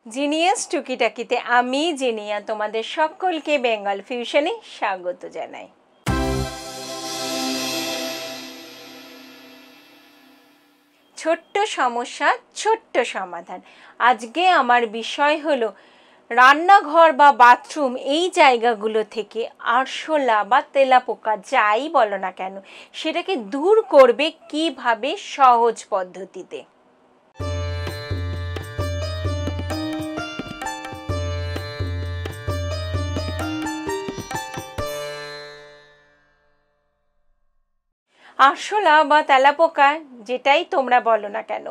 Genius টুকি টাকিতে আমি জিনিয়া তোমাদের সকলকে বেঙ্গল ফিউশনে স্বাগত জানাই। ছোট্ট সমস্যা ছোট্ট সমাধান। আজকে আমার বিষয় হলো রান্নাঘর বা বাথরুম এই জায়গাগুলো থেকে আরশোলা বা তেলাপোকা যাই বলো না কেন সেটাকে দূর করবে কিভাবে সহজ পদ্ধতিতে। আরশোলা বা তেলাপোকা যেটাই তোমরা বলো না কেন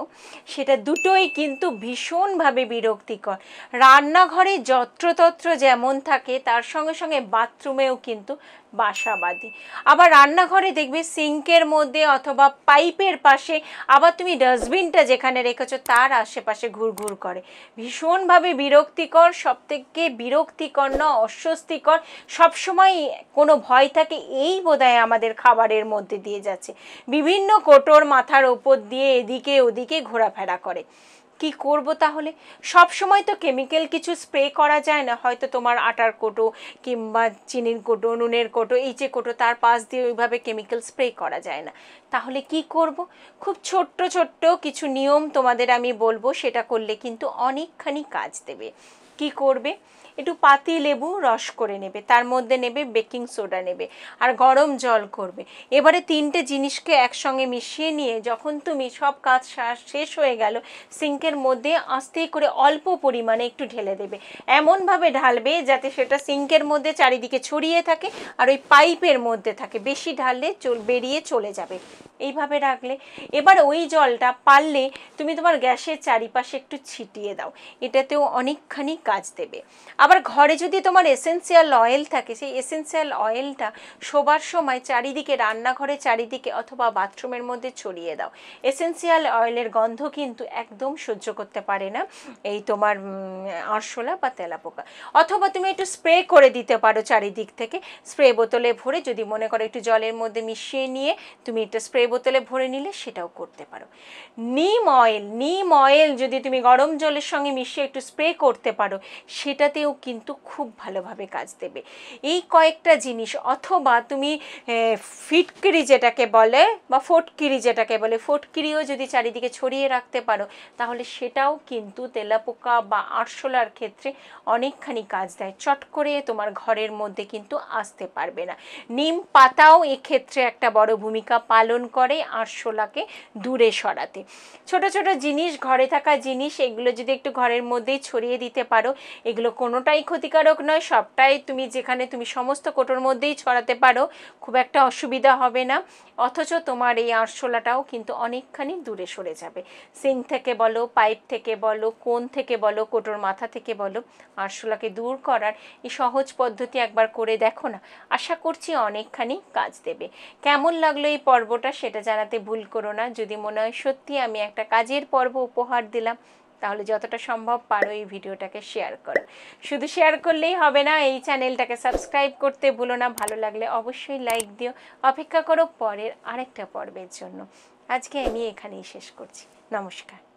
সেটা দুটোই কিন্তু ভীষণভাবে বিরক্তিকর। রান্নাঘরে যত্রতত্র যেমন থাকে তার সঙ্গে সঙ্গে বাথরুমেও কিন্তু বাসা বাঁধে। আবার রান্নাঘরে দেখবে সিঙ্কের মধ্যে অথবা পাইপের পাশে, আবার তুমি ডাস্টবিনটা যেখানে রেখেছো তার আশেপাশে ঘুরঘুর করে। ভীষণভাবে বিরক্তিকর, সবথেকে বিরক্তিকর না অস্বস্তিকর। সবসময় কোনো ভয় থাকে এই বোধহয় আমাদের খাবারের মধ্যে দিয়ে যাচ্ছে। বিভিন্ন কোটোর মাথার ওপর দিয়ে এদিকে ওদিকে ঘোরাফেরা করে। কি করব তাহলে? সব সময় তো কেমিক্যাল কিছু স্প্রে করা যায় না। হয়তো তোমার আটার কোটো কিংবা চিনির কোটো, নুনের কোটো, এই যে কোটো তার পাশ দিয়ে ওইভাবে কেমিক্যাল স্প্রে করা যায় না। তাহলে কি করব? খুব ছোট্ট ছোট্ট কিছু নিয়ম তোমাদের আমি বলবো, সেটা করলে কিন্তু অনেকখানি কাজ দেবে। কি করবে? একটু পাতি লেবু রস করে নেবে, তার মধ্যে নেবে বেকিং সোডা নেবে আর গরম জল করবে। এবারে তিনটে জিনিসকে একসঙ্গে মিশিয়ে নিয়ে যখন তুমি সব কাজ শেষ হয়ে গেল সিঙ্কের মধ্যে আস্তে করে অল্প পরিমাণে একটু ঢেলে দেবে। এমনভাবে ঢালবে যাতে সেটা সিঙ্কের মধ্যে চারিদিকে ছড়িয়ে থাকে আর ওই পাইপের মধ্যে থাকে। বেশি ঢাললে বেরিয়ে চলে যাবে। এইভাবে রাখলে এবার ওই জলটা পারলে তুমি তোমার গ্যাসের চারিপাশে একটু ছিটিয়ে দাও, এটাতেও অনেকখানি কাজ দেবে। আবার ঘরে যদি তোমার এসেন্সিয়াল অয়েল থাকে সেই এসেন্সিয়াল অয়েলটা শোবার সময় চারিদিকে, রান্নাঘরে চারিদিকে অথবা বাথরুমের মধ্যে ছড়িয়ে দাও। এসেন্সিয়াল অয়েলের গন্ধ কিন্তু একদম সহ্য করতে পারে না এই তোমার আরশোলা বা তেলাপোকা। অথবা তুমি একটু স্প্রে করে দিতে পারো চারিদিক থেকে, স্প্রে বোতলে ভরে, যদি মনে করো একটু জলের মধ্যে মিশিয়ে নিয়ে তুমি একটা স্প্রে বোতলে ভরে নিলে সেটাও করতে পারো। নিম অয়েল যদি তুমি গরম জলের সঙ্গে মিশিয়ে একটু স্প্রে করতে পারো সেটাতেও কিন্তু খুব ভালোভাবে কাজ দেবে। এই কয়েকটা জিনিস, অথবা তুমি ফিটকিরি যেটাকে বলে বা ফটকিরি যেটাকে বলে, ফটকিরিও যদি চারিদিকে ছড়িয়ে রাখতে পারো তাহলে সেটাও কিন্তু তেলাপোকা বা আরশোলার ক্ষেত্রে অনেকখানি কাজ দেয়। চট করে তোমার ঘরের মধ্যে কিন্তু আসতে পারবে না। নিম পাতাও এক্ষেত্রে একটা বড় ভূমিকা পালন করে আরশোলাকে দূরে সরাতে। ছোট ছোট জিনিস, ঘরে থাকা জিনিস, এগুলো যদি একটু ঘরের মধ্যেই ছড়িয়ে দিতে পারো, এগুলো কোনোটাই ক্ষতিকারক নয়, সবটাই তুমি যেখানে তুমি সমস্ত কোটোর মধ্যেই ছড়াতে পারো, খুব একটা অসুবিধা হবে না। অথচ তোমার এই আরশোলাটাও কিন্তু অনেকখানি দূরে সরে যাবে। সিঙ্ক থেকে বলো, পাইপ থেকে বলো, কোণ থেকে বলো, কোটোর মাথা থেকে বলো, আরশোলাকে দূর করার এই সহজ পদ্ধতি একবার করে দেখো না, আশা করছি অনেকখানি কাজ দেবে। কেমন লাগলো এই পর্বটা সেটা জানাতে ভুল করো না। যদি মনে হয় সত্যি আমি একটা কাজের পর্ব উপহার দিলাম তাহলে যতটা সম্ভব পারো এই ভিডিওটাকে শেয়ার করো। শুধু শেয়ার করলেই হবে না, এই চ্যানেলটাকে সাবস্ক্রাইব করতে ভুলো না। ভালো লাগলে অবশ্যই লাইক দিও। অপেক্ষা করো পরের আরেকটা পর্বের জন্য। আজকে আমি এখানেই শেষ করছি। নমস্কার।